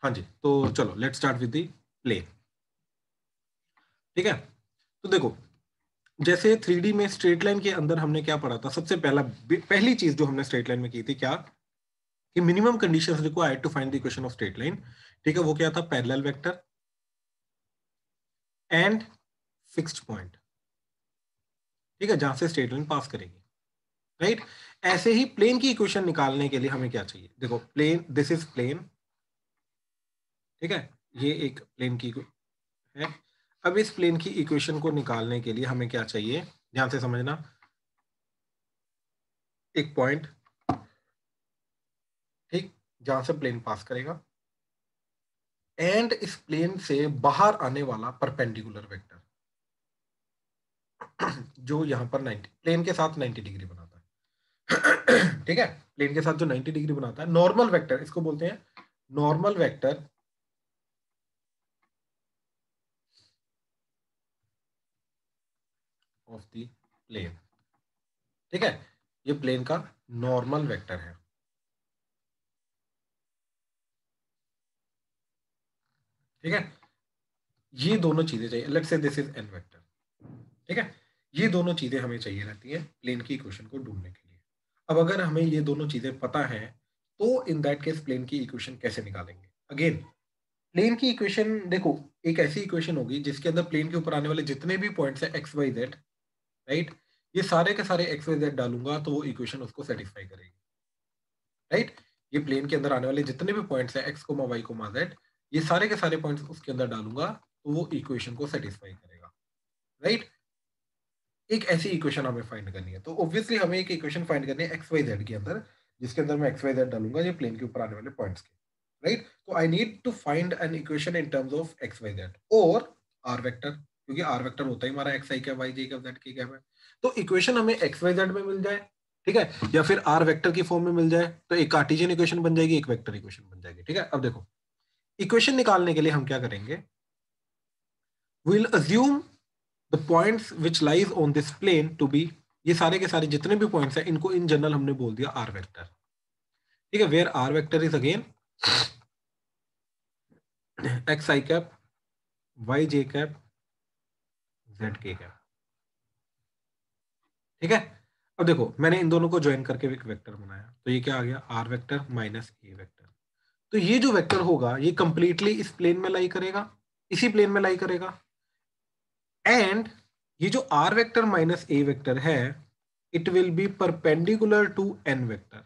हाँ जी, तो चलो let's start with the plane. ठीक है, तो देखो जैसे 3D में स्ट्रेट लाइन के अंदर हमने क्या पढ़ा था, सबसे पहली चीज जो हमने स्ट्रेट लाइन में की थी क्या, कि minimum conditions required to find the equation of straight line. ठीक है, वो क्या था, parallel vector and fixed point. ठीक है, जहां से स्ट्रेट लाइन पास करेगी, राइट। ऐसे ही प्लेन की इक्वेशन निकालने के लिए हमें क्या चाहिए, देखो प्लेन, दिस इज प्लेन। ठीक है, ये एक प्लेन की है। अब इस प्लेन की इक्वेशन को निकालने के लिए हमें क्या चाहिए, ध्यान से समझना। एक पॉइंट, ठीक, जहां से प्लेन पास करेगा, एंड इस प्लेन से बाहर आने वाला परपेंडिकुलर वेक्टर जो यहां पर 90 प्लेन के साथ 90 डिग्री बनाता है। ठीक है, प्लेन के साथ जो 90 डिग्री बनाता है, नॉर्मल वेक्टर इसको बोलते हैं, normal vector of the plane. ठीक है, ये प्लेन का नॉर्मल वेक्टर है। ठीक है, ये दोनों चीजें चाहिए, let's say this is an vector. ठीक है, ये दोनों चीजें हमें चाहिए रहती है प्लेन की इक्वेशन को ढूंढने के लिए। अब अगर हमें ये दोनों चीजें पता है, तो इन दैट केस प्लेन की इक्वेशन कैसे निकालेंगे। अगेन, प्लेन की इक्वेशन देखो, एक ऐसी इक्वेशन होगी जिसके अंदर प्लेन के ऊपर आने वाले जितने भी पॉइंट्स है एक्स वाई जेड, राइट, ये सारे के सारे एक्स वाई जेड डालूंगा तो वो इक्वेशन उसको सेटिस्फाई करेगी, राइट। ये प्लेन के अंदर आने वाले जितने भी पॉइंट्स है x comma y comma z, ये सारे के सारे पॉइंट्स उसके अंदर डालूंगा तो वो इक्वेशन को सेटिस्फाई करेगा, राइट। एक ऐसी इक्वेशन हमें फाइंड करनी है, तो ऑब्वियसली हमें एक इक्वेशन फाइंड करनी है एक्स वाई जेड के अंदर, जिसके अंदर मैं एक्स वाई जेड डालूंगा ये प्लेन के ऊपर आने वाले पॉइंट्स के, राइट। तो I need to find an equation in terms of x y z और आर वेक्टर, क्योंकि आर वेक्टर होता ही हमारा x i cap y j cap z k cap है। तो इक्वेशन हमें एक्स वाई जेड में मिल जाए, ठीक है, या फिर आर वेक्टर की फॉर्म में मिल जाए, तो एक कार्टेशियन इक्वेशन बन जाएगी, एक वेक्टर इक्वेशन बन जाएगी। ठीक है, अब देखो इक्वेशन निकालने के लिए हम क्या करेंगे, will assume the points which lies on this plane to be, ये सारे के सारे जितने भी पॉइंट्स हैं इनको इन जनरल हमने बोल दिया आर वेक्टर। ठीक है, where r vector is again x i cap y j cap z k cap. ठीक है, अब देखो मैंने इन दोनों को ज्वाइन करके एक वेक्टर बनाया, तो ये क्या आ गया, आर वेक्टर माइनस ए वेक्टर। तो ये जो वेक्टर होगा ये कंप्लीटली इस प्लेन में लाई करेगा, इसी प्लेन में लाई करेगा, एंड ये जो आर वेक्टर माइनस ए वेक्टर है it will be perpendicular to N vector.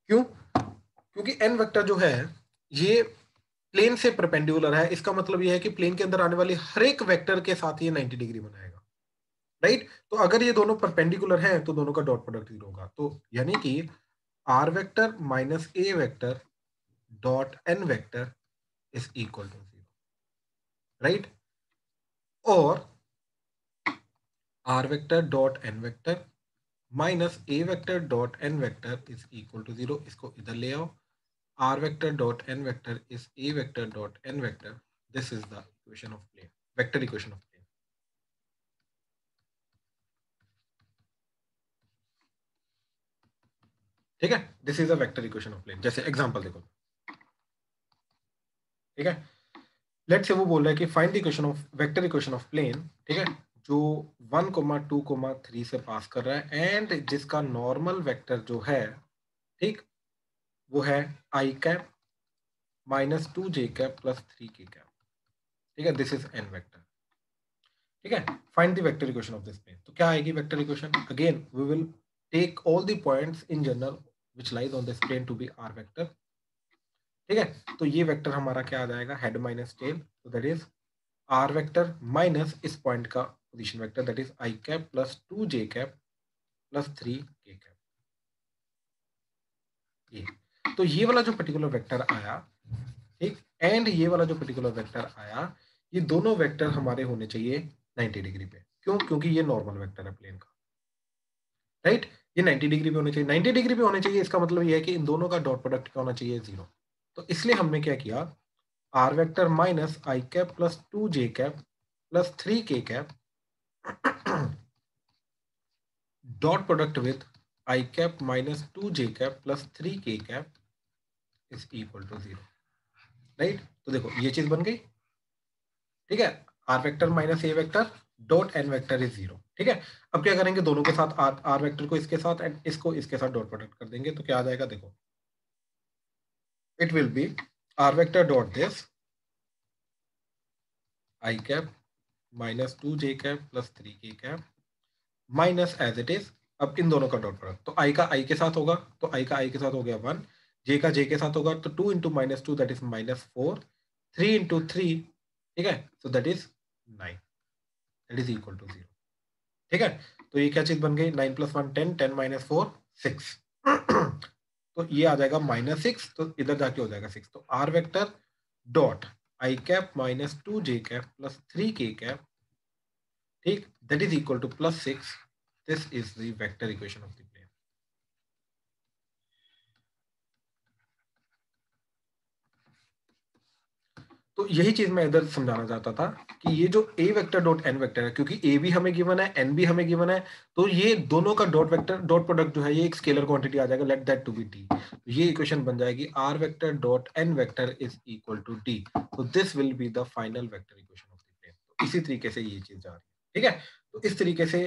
क्यों, क्योंकि एन वेक्टर जो है ये प्लेन से परपेंडिकुलर है, इसका मतलब ये है कि प्लेन के अंदर आने वाले हर एक वेक्टर के साथ ये 90 डिग्री बनाएगा, राइट। तो अगर ये दोनों परपेंडिकुलर हैं तो दोनों का डॉट प्रोडक्ट 0 होगा, तो यानी कि r vector minus A vector dot n vector is equal to 0, right. और r vector dot n vector minus A vector dot n vector is equal to 0, इसको इधर ले आओ, r vector dot n vector is a vector dot n vector. This is the equation of plane, vector equation of plane. ठीक है, this is a vector equation of plane. जैसे example देखो, ठीक है, लेट्स से वो बोल रहा है कि find the equation of vector equation of plane, ठीक है, जो 1,2,3 से पास कर रहा है एंड जिसका नॉर्मल वेक्टर जो है, ठीक, वो है आई cap minus 2 j cap plus 3 k cap. ठीक है, दिस इज एन वेक्टर। ठीक है, find the vector equation of this plane. तो क्या आएगी vector equation, again we will take all the points in general which lies on this plane to be r vector. ठीक है, तो ये vector हमारा क्या आ जाएगा, हेड माइनस टेल, तो that is r vector minus इस पॉइंट का position vector, that is i cap plus 2 j cap plus 3 k cap. ये, तो ये वाला जो पर्टिकुलर वेक्टर आया, ठीक, एंड ये वाला जो पर्टिकुलर वेक्टर आया, ये दोनों वेक्टर हमारे होने चाहिए 90 डिग्री पे। क्यों, क्योंकि ये नॉर्मल वेक्टर है प्लेन का, राइट। ये 90 डिग्री पे होने चाहिए, 90 डिग्री पे होने चाहिए, इसका मतलब ये है कि इन दोनों का डॉट प्रोडक्ट क्या होना चाहिए, 0। तो इसलिए हमने क्या किया, r vector minus i cap plus 2 j cap plus 3 k cap dot product with i cap minus 2 j cap plus 3 k cap is equal to 0, right. तो देखो ये चीज बन गई, ठीक है। R vector minus A vector dot n vector is 0, ठीक है। अब क्या करेंगे, दोनों के साथ आर वेक्टर को इसके साथ एंड इसको इसके साथ डॉट प्रोडक्ट कर देंगे, तो क्या आ जाएगा, देखो it will be r vector dot this i cap minus 2 j cap plus 3 k cap minus as it is, अब इन दोनों का डॉट प्रोडक्ट, तो आई का आई के साथ होगा, तो आई का आई के साथ हो गया 1, जे का जे के साथ होगा, तो 2 into minus 2 that is -4, 3 into 3, ठीक है, so that is 9, that is equal to 0, ठीक है। तो ये क्या चीज बन गई, 9 प्लस 1 10, 10 माइनस 4 6, तो ये आ जाएगा -6, तो इधर जाके हो जाएगा 6, तो r vector dot i cap minus 2 j cap plus 3 k cap, ठीक, that is equal to +6, this is the vector equation of the plane. तो यही चीज मैं इधर समझाना चाहता था कि ये जो ए वेक्टर डॉट एन वेक्टर है, क्योंकि ए भी हमें गिवन है, एन भी हमें गिवन है, तो ये दोनों का डॉट वेक्टर डॉट प्रोडक्ट जो है ये एक स्केलर क्वांटिटी आ जाएगा, let that to be d. तो ये इक्वेशन बन जाएगी r vector dot n vector is equal to d, तो this will be the final vector equation of the plane. तो इसी तरीके से ये चीज जा रही है, ठीक है। तो इस तरीके से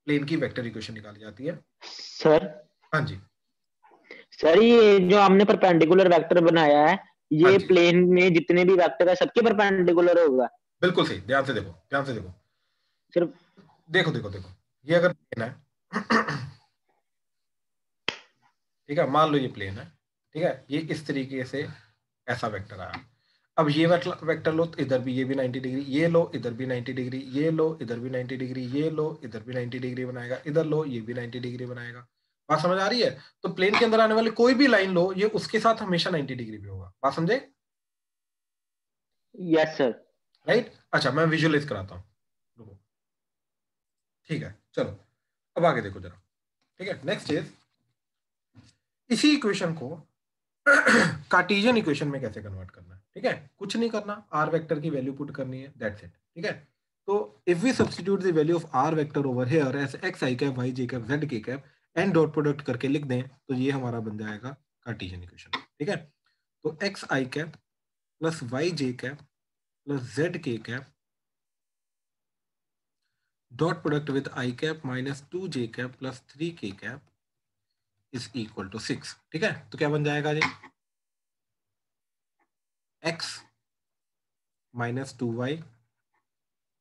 प्लेन की वेक्टर इक्वेशन निकाली जाती है। सर हाँ जी, सर ये जो हमने परपेंडिकुलर वेक्टर बनाया है, हाँ ये जी, प्लेन में जितने भी वेक्टर है सबके परपेंडिकुलर होगा? बिल्कुल सही, ध्यान से देखो, ध्यान से देखो, सिर्फ देखो देखो देखो, ये अगर प्लेन है ठीक है, मान लो ये प्लेन है, ठीक है, ये इस तरीके से ऐसा वेक्टर आया। अब ये वेक्टर लो, तो इधर भी ये भी 90 डिग्री, ये लो इधर भी 90 डिग्री, ये लो इधर भी 90 डिग्री, ये लो इधर भी 90 डिग्री बनाएगा, इधर लो ये भी 90 डिग्री बनाएगा। बात समझ आ रही है? तो प्लेन के अंदर आने वाली कोई भी लाइन लो, ये उसके साथ हमेशा 90 डिग्री पे होगा। बात समझे? Yes sir. राइट। अच्छा, मैं विजुअलाइज कराता हूँ, रुको, ठीक है, चलो अब आगे देखो जरा, ठीक है। नेक्स्ट इज इसी इक्वेशन को कार्टेशियन इक्वेशन में कैसे कन्वर्ट करना है, ठीक है। कुछ नहीं करना, आर वेक्टर की वैल्यू पुट करनी है, दैट्स इट, ठीक है। तो if we substitute the value of r vector over here as x i cap y j cap z k cap and dot product करके लिख दें, तो ये हमारा बन जाएगा कार्टेशियन इक्वेशन, ठीक है। तो x i cap plus y j cap plus z k cap dot product with I cap minus 2 j cap plus 3 k cap is equal to 6, ठीक है। तो क्या बन जाएगा जी, x minus 2y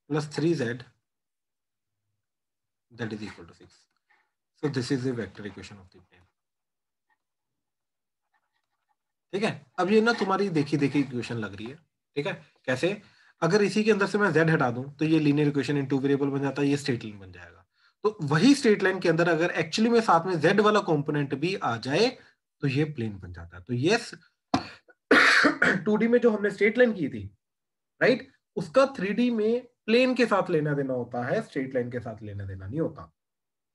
plus 3z that is equal to 6. So this is the vector equation of the plane, ठीक है। अब ये ना तुम्हारी देखी देखी इक्वेशन लग रही है, ठीक है। कैसे? अगर इसी के अंदर से मैं z हटा दूं तो ये linear equation in two variable बन जाता है, ये स्ट्रेट लाइन बन जाएगा। तो वही स्ट्रेट लाइन के अंदर अगर एक्चुअली में साथ में z वाला कंपोनेंट भी आ जाए तो ये प्लेन बन जाता है। तो यस 2D में जो हमने स्ट्रेट लाइन की थी, राइट, उसका 3D में प्लेन के साथ लेना देना होता है, स्ट्रेट लाइन के साथ लेना देना नहीं होता,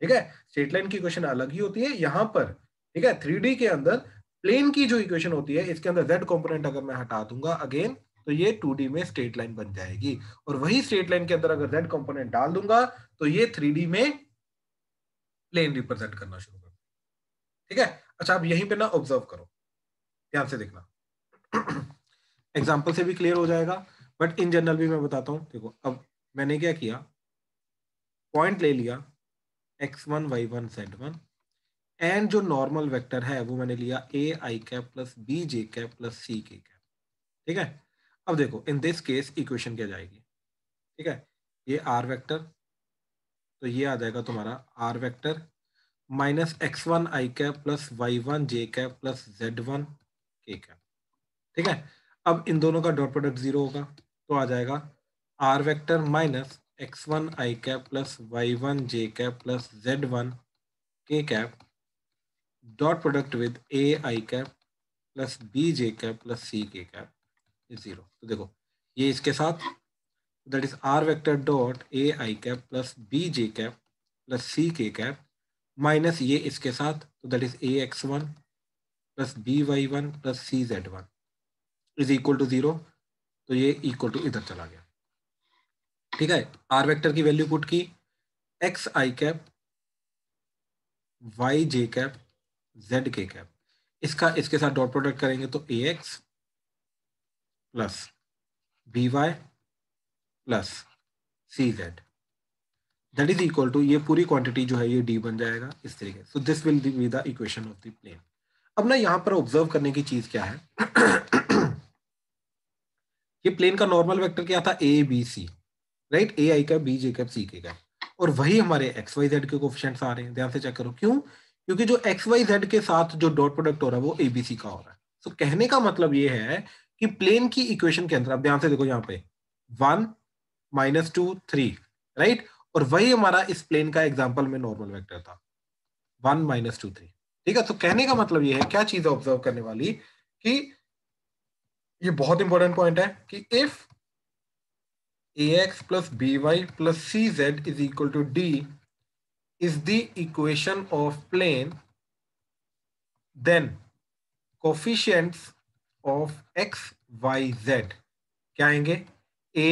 ठीक है। स्ट्रेट लाइन की इक्वेशन अलग ही होती है यहां पर, ठीक है। 3D के अंदर प्लेन की जो इक्वेशन होती है, इसके अंदर z कंपोनेंट अगर मैं हटा दूंगा अगेन, तो ये 2D में स्ट्रेट लाइन बन जाएगी, और वही स्ट्रेट लाइन के अंदर अगर z कंपोनेंट डाल दूंगा तो ये 3D में प्लेन रिप्रेजेंट करना शुरू कर, ठीक है। अच्छा, अब यहीं पे ना ऑब्जर्व करो, ध्यान से देखना, एग्जाम्पल से भी क्लियर हो जाएगा, बट इन जनरल भी मैं बताता हूं। देखो अब मैंने क्या किया, पॉइंट ले लिया x1 y1 z1, एंड जो नॉर्मल वेक्टर है वो मैंने लिया a I cap plus b J cap plus c के कैप, ठीक है। अब देखो इन दिस केस इक्वेशन क्या जाएगी, ठीक है, ये r वेक्टर, तो ये आ जाएगा तुम्हारा r वेक्टर माइनस x1 आई कैप प्लस y1 जे कैप प्लस z1 के कैप, ठीक है। अब इन दोनों का डॉट प्रोडक्ट 0 होगा, तो आ जाएगा r वेक्टर माइनस x1 आई कैप प्लस y1 जे कैप प्लस z1 के cap dot product with a I cap plus b J cap plus c के कैप इज 0। तो देखो ये इसके साथ, that is r vector dot a I cap plus b J cap plus c के cap minus ये इसके साथ, तो that is a x1 plus b y1 plus c z1 is equal to 0। तो ये इक्वल टू इधर चला गया, ठीक है। r वेक्टर की वैल्यू पुट की, x i cap y j cap z k cap, इसका इसके साथ डॉट प्रोडक्ट करेंगे तो ax plus by plus cz that is equal to, ये पूरी क्वांटिटी जो है ये d बन जाएगा इस तरीके। So this will be the equation of the plane. अब ना यहाँ पर ऑब्जर्व करने की चीज क्या है ये प्लेन का नॉर्मल वेक्टर क्या था, ए बी सी, राइट, ए आई का, बी जे का, सी के का, और वही हमारे एक्स वाई जेड के कोफिशिएंट्स आ रहे हैं। ध्यान से चेक करो क्यों, क्योंकि जो एक्स वाई जेड के साथ जो डॉट प्रोडक्ट हो रहा है वो ए बी सी का हो रहा है। तो कहने का मतलब ये है कि प्लेन की इक्वेशन के अंदर, आप ध्यान से देखो यहाँ पे 1 -2 3, राइट, और वही हमारा इस प्लेन का एग्जाम्पल में नॉर्मल वेक्टर था 1 -2 3। ठीक है, तो कहने का मतलब ये है, क्या चीज ऑब्जर्व करने वाली, कि ये बहुत इंपॉर्टेंट पॉइंट है कि if ax plus by plus cz is equal to d is the equation of plane, then coefficients of x y z क्या आएंगे, a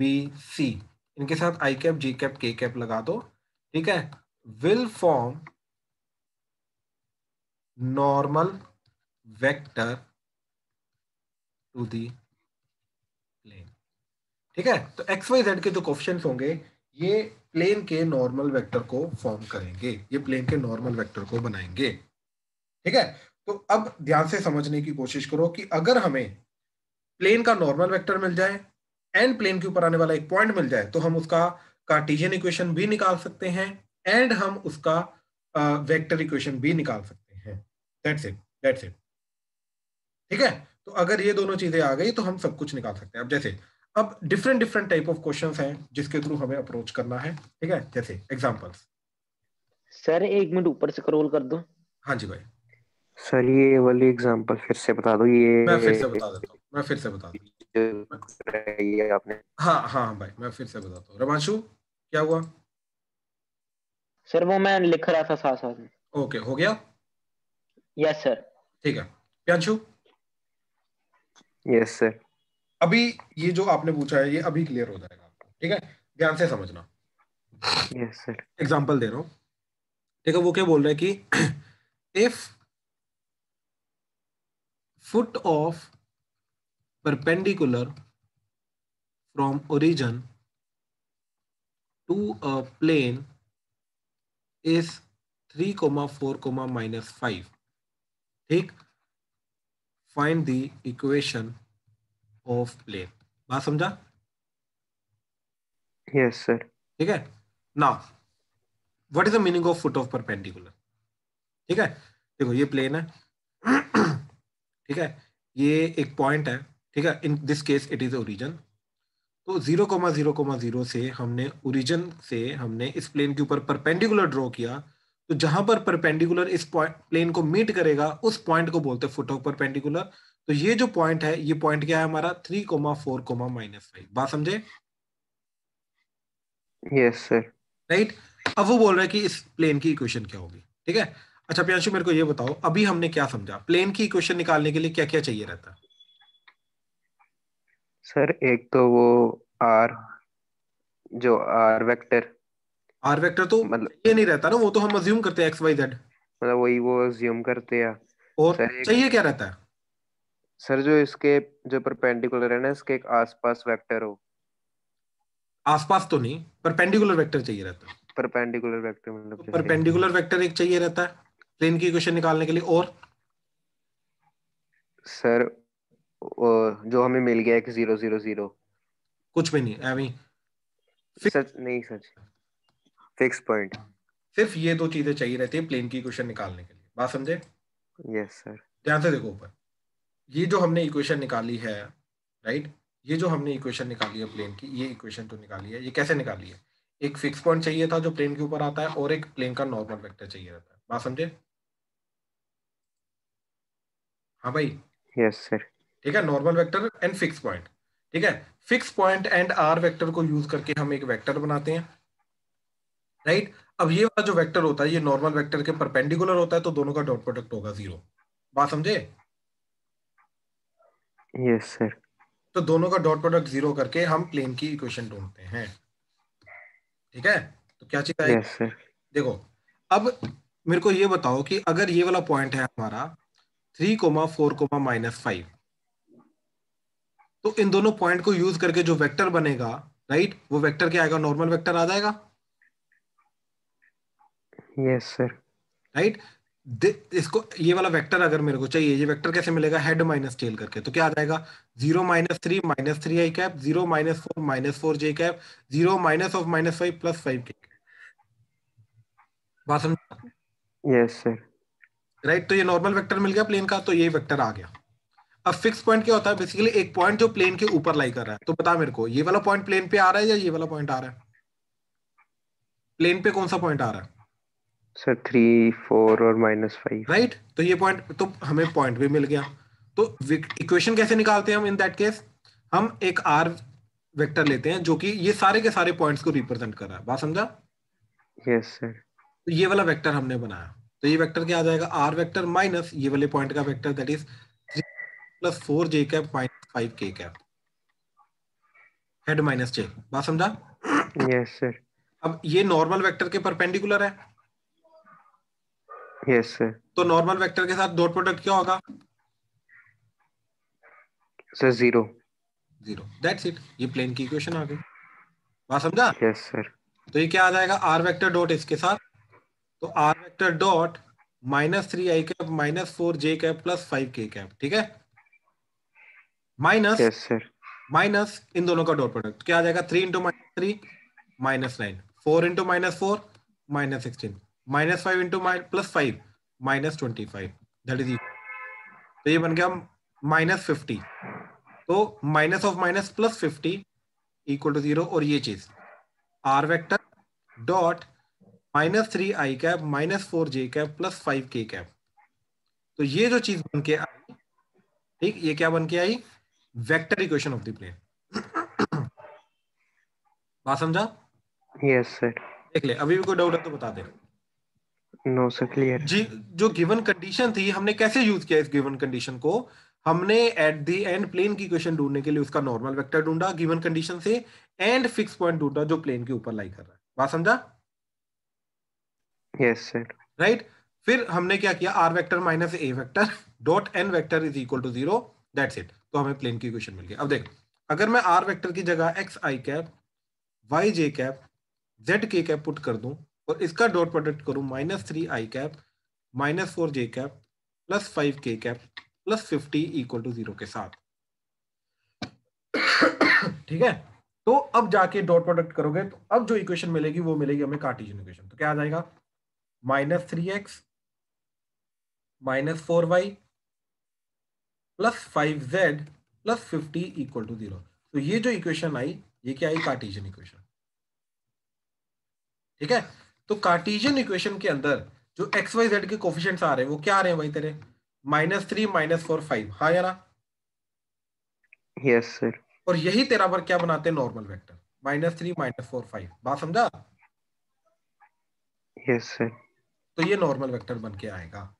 b c, इनके साथ i cap g cap k cap लगा दो, ठीक है, will form normal vector to the plane। ठीक है, तो एक्स वाई जेड के जो कोफिशिएंट्स होंगे ये प्लेन के नॉर्मल वेक्टर को फॉर्म करेंगे, ये प्लेन के नॉर्मल वेक्टर को बनाएंगे। ठीक है, तो अब ध्यान से समझने की कोशिश करो कि अगर हमें प्लेन का नॉर्मल वेक्टर मिल जाए एंड प्लेन के ऊपर आने वाला एक पॉइंट मिल जाए तो हम उसका कार्टेशियन इक्वेशन भी निकाल सकते हैं एंड हम उसका वेक्टर इक्वेशन भी निकाल सकते हैं। That's it, that's it. ठीक है, तो अगर ये दोनों चीजें आ गई तो हम सब कुछ निकाल सकते हैं। अब जैसे, अब different different type of questions हैं जिसके थ्रू हमें अप्रोच करना है। ठीक है, जैसे एग्जांपल्स। सर 1 मिनट ऊपर स्क्रॉल कर दो। हाँ जी भाई, सर ये वाली एग्जांपल फिर से बता दो। मैं फिर से ये बता देता हूँ, मैं फिर से बता देता जो हूँ। कराई है आपने। हाँ हाँ भाई, मैं फिर से बताता हूँ। रमांशु, क्या हुआ? सर वो मैं लिख रहा था साथ साथ में। ओके, हो गया। Yes sir. ठीक है, प्यांशु, यस सर। अभी ये जो आपने पूछा है ये अभी क्लियर हो जाएगा आपको। ठीक है, ध्यान से समझना। Yes sir. एग्जाम्पल दे रहा हूँ। ठीक है, वो क्या बोल रहा है कि if foot of perpendicular from origin to a plane is 3, 4, -5। ठीक, find the equation of plane. बात समझा? Yes sir. ठीक है, now what is the meaning of foot of perpendicular? ठीक है, देखो ये प्लेन है ठीक है, ये एक पॉइंट है। ठीक है, in this case it is origin. तो 0,0,0 से हमने ओरिजिन से हमने इस प्लेन के ऊपर परपेंडिकुलर ड्रॉ किया। तो जहां पर परपेंडिकुलर इस प्लेन को मीट करेगा उस पॉइंट को बोलते हैं फुट ऑफ परपेंडिकुलर। तो ये जो पॉइंट है, ये पॉइंट क्या है हमारा, 3, 4, -5। बात समझे? Yes sir. राइट, अब वो बोल रहा है कि इस प्लेन की इक्वेशन क्या होगी। ठीक है, अच्छा प्रियांशु मेरे को ये बताओ, अभी हमने क्या समझा, प्लेन की इक्वेशन निकालने के लिए क्या क्या चाहिए रहता है? सर एक तो वो आर, जो आर वेक्टर, आर वेक्टर तो मतलब ये नहीं रहता ना, वो तो हम अज्यूम करते हैं एक्स वाई जेड। वही वो अज्यूम करते हैं। और सर एक, चाहिए क्या रहता है? सर जो इसके जो परपेंडिकुलर है ना, इसके एक आसपास वेक्टर हो। आसपास तो नहीं, परपेंडिकुलर वेक्टर चाहिए रहता है। परपेंडिकुलर वेक्टर मतलब तो जैसे परपेंडिकुलर वेक्टर एक चाहिए रहता है प्लेन की इक्वेशन निकालने के लिए। और सर जो हमें मिल गया एक 0, 0, 0। कुछ भी नहीं, आई फिक्स। सच नहीं, सच फिक्स पॉइंट। सिर्फ ये दो चीजें चाहिए रहती है प्लेन की इक्वेशन निकालने के लिए। बात समझे? Yes sir. ध्यान से देखो ऊपर, ये जो हमने इक्वेशन निकाली है, राइट, ये जो हमने इक्वेशन निकाली है प्लेन की, ये इक्वेशन तो निकाली है, ये कैसे निकाली है? एक फिक्स पॉइंट चाहिए था जो प्लेन के ऊपर आता है और एक प्लेन का नॉर्मल वेक्टर चाहिए रहता है। बात समझे? हाँ भाई, यस सर। ठीक है, normal vector and fix point. ठीक है, fix point and r vector को यूज करके हम एक वेक्टर बनाते हैं, राइट। अब ये वाला जो वेक्टर होता है ये नॉर्मल वेक्टर के परपेंडिकुलर होता है, तो दोनों का डॉट प्रोडक्ट होगा 0। बात समझे? Yes sir. तो दोनों का डॉट प्रोडक्ट 0 करके हम प्लेन की इक्वेशन ढूंढते हैं। ठीक है, तो क्या चीज आएगी? Yes sir. देखो, अब मेरे को ये बताओ कि अगर ये वाला पॉइंट है हमारा 3,4,-5। तो इन दोनों पॉइंट को यूज करके जो वेक्टर बनेगा, राइट, वो वेक्टर क्या आएगा? नॉर्मल वेक्टर आ जाएगा, यस सर। राइट। इसको, ये वाला वेक्टर अगर मेरे को चाहिए, ये वेक्टर कैसे मिलेगा? हेड माइनस टेल करके। तो क्या आ जाएगा? 0-3 -3 i कैप, 0-4 -4 जे कैप, 0 -5 +5 के। बात समझ? Yes sir. राइट। तो ये नॉर्मल वेक्टर मिल गया प्लेन का, तो ये वेक्टर आ गया। अब फिक्स पॉइंट क्या होता है? बेसिकली एक पॉइंट जो प्लेन के ऊपर लाई कर रहा है। तो बता मेरे को, ये वाला पॉइंट प्लेन पे आ रहा है या ये वाला पॉइंट आ रहा है? प्लेन पे कौन सा पॉइंट आ रहा है? सर 3, 4 और -5। राइट। तो ये पॉइंट, तो हमें पॉइंट भी मिल गया। तो इक्वेशन कैसे निकालते हैं हम इन दैट केस? हम एक आर वेक्टर लेते हैं जो कि ये सारे के सारे पॉइंट्स को रिप्रेजेंट कर रहा है। बात समझा? Yes sir. तो ये वाला वेक्टर हमने बनाया। तो ये वेक्टर क्या आ जाएगा? आर वेक्टर माइनस ये वाले पॉइंट का vector, that is 3 + 4 j cap -5 k cap, head minus tell. बात समझा? Yes sir. अब ये नॉर्मल वेक्टर के परपेंडिकुलर है, यस सर। तो नॉर्मल वेक्टर के साथ डॉट प्रोडक्ट क्या होगा? सर 0। 0। दैट्स इट, ये प्लेन की इक्वेशन आ गई। बात समझा? Yes sir. तो ये क्या आ जाएगा? आर वेक्टर डॉट इसके साथ, तो r vector dot -3 i cap -4 j cap +5 k cap, ठीक है। Minus yes sir. माइनस इन दोनों का डॉट प्रोडक्ट क्या आ जाएगा? 3 × -3 -9, 4 × -4 -16, -5 × +5 -25, दैट इज। तो ये बन गया -50। तो -(-50) = 0। और ये चीज r vector dot -3 i cap -4 j cap +5 k cap. तो ये जो चीज बन के आई, ठीक, ये क्या बन के आई? Vector equation of the plane. बात समझा? Yes sir. देख ले, अभी भी कोई डाउट है तो बता दे। नो सर, क्लियर है। जी, जो गिवन कंडीशन थी, हमने कैसे यूज किया इस गिवन कंडीशन को? हमने एट द एंड प्लेन की इक्वेशन ढूंढने के लिए उसका नॉर्मल वेक्टर ढूंढा गिवन कंडीशन से, एंड फिक्स पॉइंट ढूंढा जो प्लेन के ऊपर लाई कर रहा है। बात समझा? Yes sir. राइट। फिर हमने क्या किया? R vector minus A vector dot n vector is equal to 0, that's it. तो हमें प्लेन की इक्वेशन मिल गई। अब देख, अगर मैं आर वेक्टर की जगह x i cap, y j cap, z k cap put कर दूं और इसका डॉट प्रोडक्ट करूं -3 i cap -4 j cap +5 k cap +50 = 0 के साथ, ठीक है। तो अब जाके डॉट प्रोडक्ट करोगे तो अब जो इक्वेशन मिलेगी वो मिलेगी हमें कार्टेशियन इक्वेशन। तो क्या आ जाएगा? -3x -4y +5z +50 = 0। तो ये जो इक्वेशन आई, ये क्या आई? कार्टेशियन इक्वेशन, ठीक है। तो कार्टेशियन इक्वेशन के अंदर जो एक्स वाई जेड के कोफिशिएंट्स आ रहे हैं वो क्या आ रहे हैं भाई तेरे? -3 -4 5, हाँ या ना? Yes sir. और यही तेरा पर क्या बनाते हैं? Normal vector, -3 -4 5। बात समझा? Yes sir. तो ये नॉर्मल वेक्टर बन के आएगा।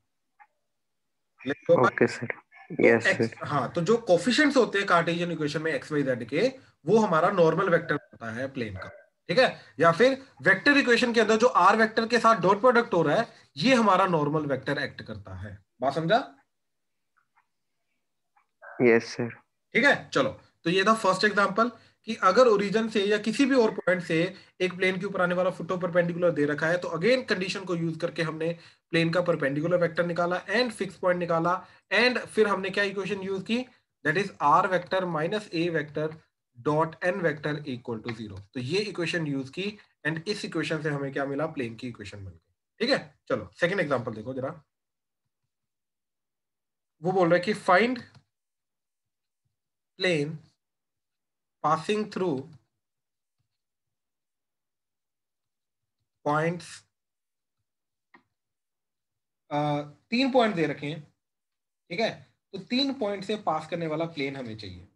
Let's go back। Okay sir. तो यस एक्स, सर। हाँ, तो जो कोफिशिएंट्स होते हैं कार्टेशियन इक्वेशन में एक्स वाई जेड के, वो हमारा नॉर्मल वेक्टर होता है प्लेन का, ठीक है। या फिर वेक्टर इक्वेशन के अंदर जो आर वेक्टर के साथ डॉट प्रोडक्ट हो रहा है, ये हमारा नॉर्मल वेक्टर एक्ट करता है। बात समझा? Yes sir. ठीक है, चलो। तो ये था फर्स्ट एग्जांपल कि अगर ओरिजिन से या किसी भी और पॉइंट से एक प्लेन के ऊपर आने वाला फुट परपेंडिकुलर दे रखा है, तो अगेन कंडीशन को यूज करके हमने प्लेन का परपेंडिकुलर वेक्टर निकाला एंड फिक्स पॉइंट निकाला, एंड फिर हमने क्या इक्वेशन यूज की? That is r vector minus A vector dot n vector equal to 0। तो ये इक्वेशन यूज की एंड इस इक्वेशन से हमें क्या मिला? प्लेन की इक्वेशन मिल गई, ठीक है। चलो सेकेंड एग्जाम्पल देखो जरा। वो बोल रहा है कि find plane passing through points, 3 point दे रखे हैं, ठीक है। तो 3 पॉइंट से पास करने वाला प्लेन हमें चाहिए,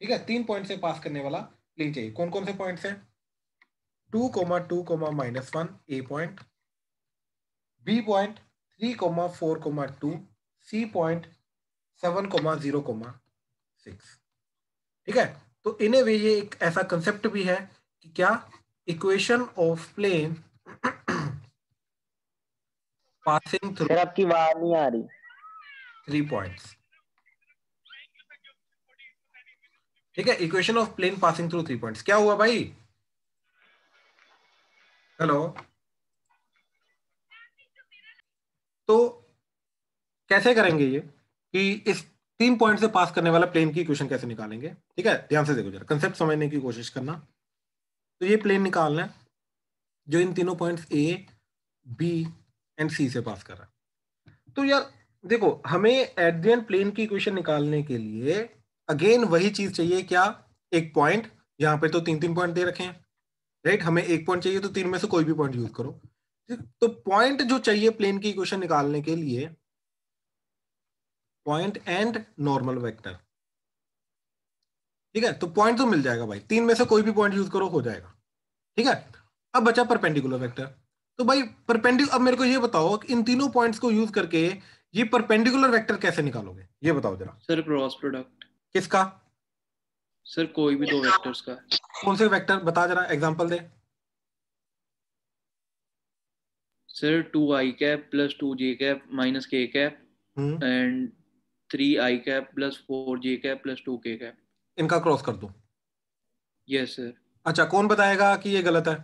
ठीक है। 3 पॉइंट से पास करने वाला प्लेन चाहिए। कौन कौन से पॉइंट्स हैं? 2, 2, -1 A point, B point 3, 4, 2, C point 7, 0, 6, ठीक है। तो इन ए वे ये एक ऐसा कंसेप्ट भी है कि क्या equation of plane passing through, sir आपकी आवाज नहीं आ रही। 3 पॉइंट्स। ठीक है, equation of plane passing through 3 points. क्या हुआ भाई? हेलो, तो कैसे करेंगे ये कि इस 3 पॉइंट से पास करने वाला प्लेन की इक्वेशन कैसे निकालेंगे? ठीक है, ध्यान से देखो जरा, कंसेप्ट समझने की कोशिश करना। तो ये प्लेन निकालना है जो इन तीनों पॉइंट्स ए, बी एंड सी से पास कर रहा है। तो यार देखो, हमें एट द एंड प्लेन की इक्वेशन निकालने के लिए अगेन वही चीज चाहिए। क्या? एक पॉइंट। यहाँ पे तो 3 3 पॉइंट दे रखे हैं, राइट? हमें एक पॉइंट चाहिए, तो 3 में से कोई भी पॉइंट यूज करो। तो पॉइंट जो चाहिए प्लेन की इक्वेशन निकालने के लिए, पॉइंट एंड नॉर्मल वेक्टर। ठीक है, तो पॉइंट तो मिल जाएगा भाई, 3 में से कोई भी पॉइंट यूज करो, हो जाएगा। ठीक है, अब बचा परपेंडिकुलर वेक्टर। तो भाई परपेंडिकुलर, अब मेरे को ये बताओ कि इन तीनों पॉइंट्स को यूज करके ये परपेंडिकुलर वेक्टर कैसे निकालोगे, ये बताओ जरा। Sir cross product. किसका? सर कोई भी 2 वेक्टर्स का। कौन से वेक्टर बता जरा, example they. Sir 2i cap plus 2j cap minus k cap and 3i cap plus 4j cap plus 2k cap. इनका क्रॉस कर दो। Yes sir. अच्छा, कौन बताएगा कि ये गलत है?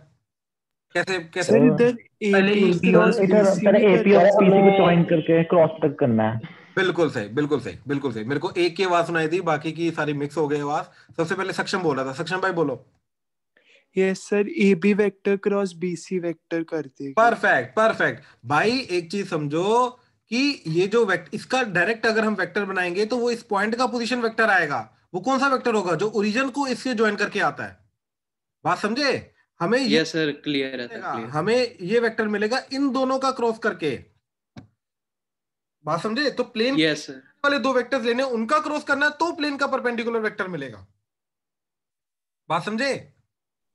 कैसे कैसे? सर इधर पहले AP क्रॉस BC पहले भी एपी और पीसी को ज्वाइन करके क्रॉस तक करना है। बिल्कुल सही, बिल्कुल सही, बिल्कुल सही। मेरे को एक की आवाज सुनाई थी, बाकी की सारी मिक्स हो गई आवाज। सबसे पहले सक्षम बोल रहा था। सक्षम भाई बोलो। Yes sir, AB vector cross BC vector कर देगी। परफेक्ट, परफेक्ट भाई। एक चीज समझो कि ये जो वेक्टर, इसका डायरेक्ट अगर हम वेक्टर बनाएंगे तो वो इस पॉइंट का पोजीशन वेक्टर आएगा। वो कौन सा वेक्टर होगा? जो ओरिजिन को इससे ज्वाइन करके आता है। बात समझे? हमें ये यस सर, क्लियर है सर, मिलेगा, क्लियर। हमें ये वेक्टर मिलेगा इन दोनों का क्रॉस करके। बात समझे? तो प्लेन यस सर। वाले 2 वेक्टर्स लेने, उनका क्रॉस करना है, तो प्लेन का परपेंडिकुलर वेक्टर मिलेगा। बात समझे?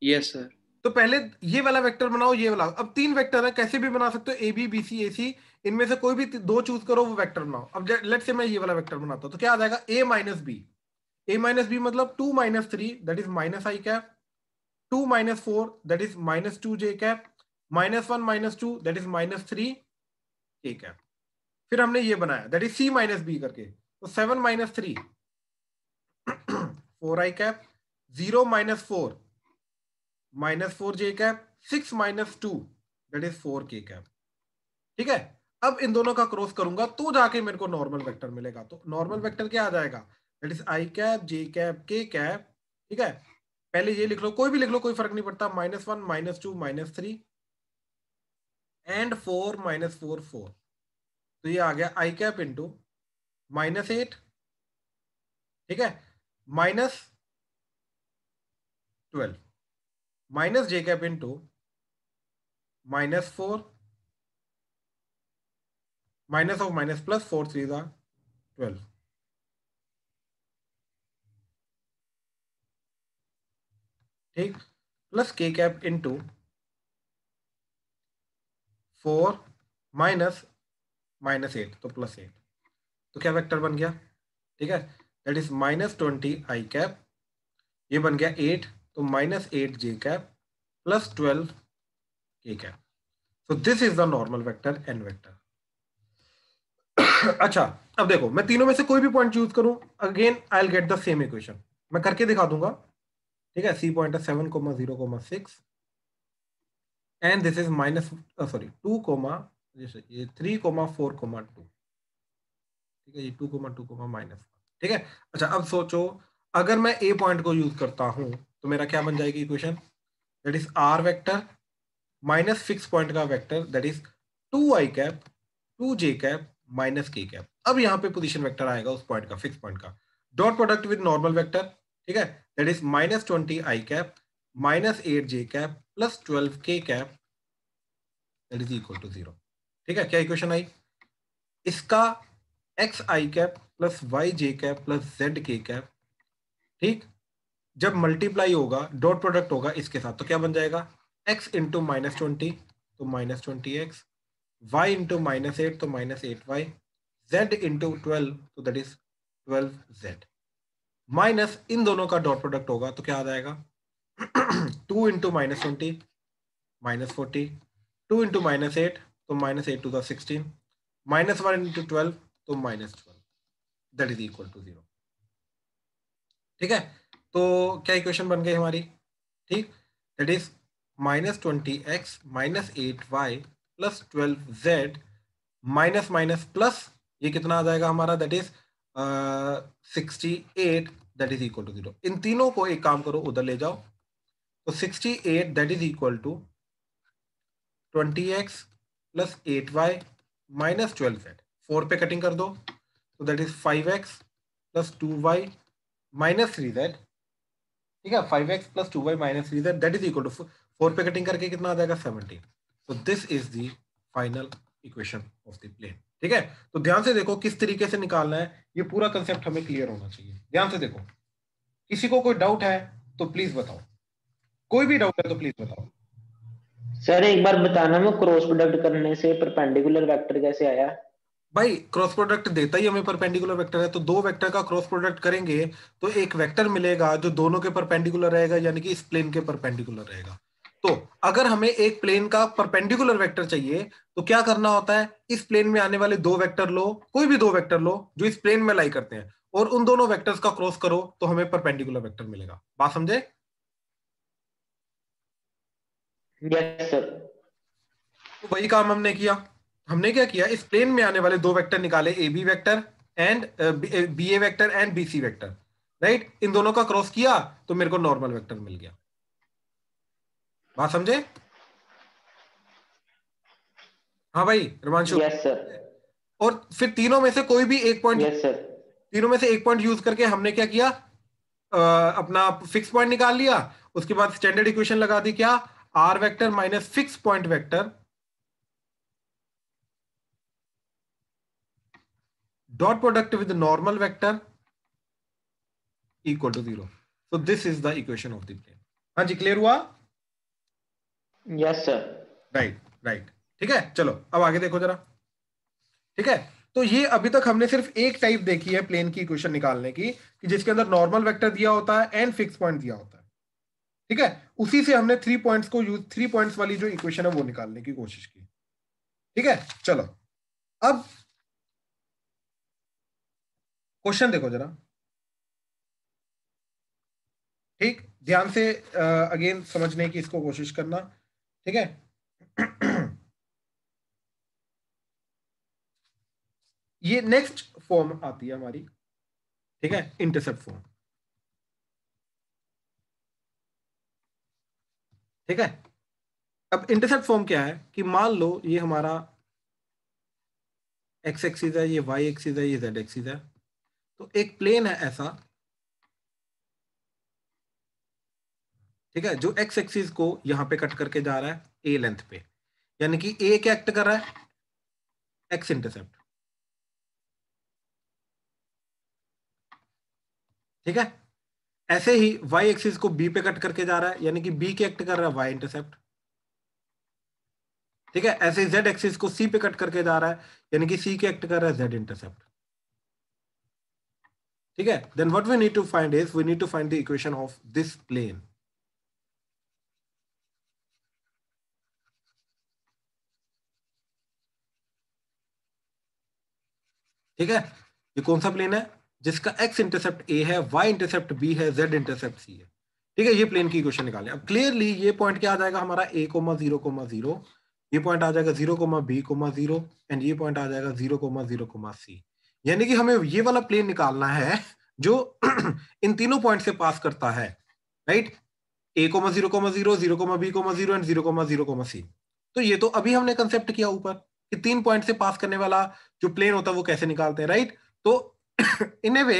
Yes sir. तो पहले ये वाला वेक्टर बनाओ, ये वाला। अब 3 वेक्टर है, कैसे भी बना सकते हो, ए बी बी सी ए सी। इनमें से कोई भी 2 चूज करो, वो वेक्टर बनाओ। अब लेट से मैं ये वाला वेक्टर बनाता हूं, तो क्या आ जाएगा? A minus b. A minus b मतलब 2 minus 3 that is minus i cap, 2 minus 4 that is minus 2 j cap, minus 1 minus 2 that is minus 3 k cap. फिर हमने ये बनाया that is c minus b करके, तो 7 minus 3 4 i cap, 0 minus 4 minus 4 j cap, 6 minus 2 that is 4 k cap. ठीक है, अब इन दोनों का क्रॉस करूंगा तो जाके मेरे को नॉर्मल वेक्टर मिलेगा। तो नॉर्मल वेक्टर क्या आ जाएगा? That is i cap, J cap, के कैप। ठीक है, पहले ये लिख लो, कोई भी लिख लो, कोई फर्क नहीं पड़ता। Minus 1 minus 2 minus 3 and 4 minus 4 4। तो ये आ गया आई कैप इंटू माइनस 8। ठीक है, minus 12 minus J cap into minus 4 minus of minus plus 4 3 12। ठीक, प्लस के कैप इंटू 4 माइनस माइनस 8 तो प्लस 8। तो क्या वेक्टर बन गया? ठीक है, that is minus 20 i cap, ये बन गया 8, तो minus 8 j cap plus 12 k cap. So this is the normal vector n vector. अच्छा, अब देखो, मैं तीनों में से कोई भी पॉइंट चूज करूं, again I will get the same equation. मैं करके दिखा दूंगा। ठीक है, सी पॉइंट है 7,0,6 and this is minus sorry 2, ये 3,4,2। ठीक है, ये 2,2, माइनस। ठीक है, अच्छा अब सोचो, अगर मैं ए पॉइंट को यूज करता हूं तो मेरा क्या बन जाएगी equation? That is r vector minus fix point का vector that is 2 i cap, 2 j cap minus k cap. अब यहाँ पे पोजीशन वेक्टर आएगा उस पॉइंट का, फिक्स पॉइंट का। Dot product with normal vector. ठीक है, that is minus 20 i cap minus 8 j cap plus 12 k cap that is equal to 0। ठीक है, क्या इक्वेशन आई? इसका x i cap plus y j cap plus z k cap, ठीक, जब multiply होगा, डॉट प्रोडक्ट होगा इसके साथ, तो क्या बन जाएगा? x इंटू माइनस 20 तो minus 20x, y into minus 8 तो माइनस 8y, z इंटू 12 तो दैट इज 12z, माइनस इन दोनों का डॉट प्रोडक्ट होगा तो क्या आ जाएगा? 2 into minus 20 minus 40, 2 into minus 8 तो minus 8 to the 16, minus 1 into 12 तो -12 दैट इज इक्वल टू 0। ठीक है, तो क्या इक्वेशन बन गई हमारी? ठीक, that is -20x -8y plus 12z minus minus plus, ये कितना आ जाएगा हमारा? That is 68 that is equal to 0। इन तीनों को एक काम करो, उधर ले जाओ, तो 68 that is equal to 20x plus 8y minus 12z, 4 पे कटिंग कर दो, तो that is 5x plus 2y minus 3z। ठीक है, 5x plus 2y minus 3z that is equal to 4 पे कटिंग करके कितना आ जाएगा? 17। तो this is the final equation of the plane. ठीक है, तो ध्यान से देखो किस तरीके से निकालना है, ये पूरा कंसेप्ट हमें क्लियर होना चाहिए। ध्यान से देखो, किसी को कोई डाउट है तो प्लीज बताओ, कोई भी डाउट है तो प्लीज बताओ। सर एक बार बताना, वो क्रॉस प्रोडक्ट करने से परपेंडिकुलर वेक्टर कैसे आया? भाई क्रॉस प्रोडक्ट देता ही हमें परपेंडिकुलर वेक्टर है, तो दो वेक्टर का क्रॉस प्रोडक्ट करेंगे तो एक वेक्टर मिलेगा जो दोनों के परपेंडिकुलर रहेगा, यानी कि इस प्लेन के परपेंडिकुलर रहेगा। तो अगर हमें एक प्लेन का परपेंडिकुलर वेक्टर चाहिए तो क्या करना होता है? इस प्लेन में आने वाले दो वेक्टर लो, कोई भी दो वेक्टर लो जो इस प्लेन में लाई करते हैं, और उन दोनों वेक्टर्स का क्रॉस करो तो हमें परपेंडिकुलर वेक्टर मिलेगा। बात समझे? Yes sir. तो वही काम हमने किया। हमने क्या किया? इस प्लेन में आने वाले दो वेक्टर निकाले, A B vector and B A vector and B C vector, right? इन दोनों का क्रॉस किया तो मेरे को नॉर्मल वेक्टर मिल गया। बात समझे? हाँ भाई रमांशु। Yes sir. और फिर तीनों में से कोई भी एक पॉइंट, यस सर। तीनों में से एक पॉइंट यूज करके हमने क्या किया? अपना फिक्स पॉइंट निकाल लिया, उसके बाद स्टैंडर्ड इक्वेशन लगा दी, क्या? R vector minus fix point vector dot product with normal vector equal to 0। So this is the equation of the plane. हाँ जी, क्लियर हुआ? Yes sir. Right right. ठीक है, चलो अब आगे देखो जरा। ठीक है, तो ये अभी तक हमने सिर्फ एक टाइप देखी है प्लेन की इक्वेशन निकालने की, कि जिसके अंदर नॉर्मल वेक्टर दिया होता है एंड फिक्स पॉइंट दिया होता है। ठीक है, उसी से हमने 3 पॉइंट्स को यूज, 3 पॉइंट्स वाली जो इक्वेशन है वो निकालने की कोशिश की। ठीक है, चलो अब क्वेश्चन देखो जरा। ठीक, ध्यान से अगेन समझने की इसको कोशिश करना। ठीक है, ये नेक्स्ट फॉर्म आती है हमारी, ठीक है, इंटरसेप्ट फॉर्म। ठीक है, अब इंटरसेप्ट फॉर्म क्या है कि मान लो ये हमारा एक्स एक्सिस है, ये वाई एक्सिस है, ये जेड एक्सिस है, तो एक प्लेन है ऐसा, ठीक है, जो एक्स एक्सिस को यहां पे कट करके जा रहा है ए लेंथ पे, यानी कि ए क्या एक्ट कर रहा है? X intercept. ठीक है, ऐसे ही वाई एक्सिस को बी पे कट करके जा रहा है, यानी कि बी के एक्ट कर रहा है वाई इंटरसेप्ट। ठीक है, ऐसे ही जेड एक्सिस को सी पे कट करके जा रहा है, यानी कि सी के एक्ट कर रहा है जेड इंटरसेप्ट। ठीक है, then what we need to find is we need to find the equation of this plane. ठीक है, ये कौन सा प्लेन है? जिसका एक्स इंटरसेप्ट ए है, वाई इंटरसेप्ट बी है, जेड इंटरसेप्ट सी है। ठीक है, ये प्लेन की इक्वेशन निकालें। अब क्लियरली ये पॉइंट क्या आ जाएगा हमारा? a, 0, 0, ये पॉइंट आ जाएगा 0, b, 0, एंड ये पॉइंट आ जाएगा 0, 0, c। यानी कि हमें ये वाला प्लेन निकालना है जो इन तीनों पॉइंट से पास करता है, right? a, 0, 0, 0, b, 0 and 0, 0, c। तो ये तो अभी हमने कंसेप्ट किया ऊपर कि 3 पॉइंट से पास करने वाला जो प्लेन होता है वो कैसे निकालते हैं, राइट? तो इन ए वे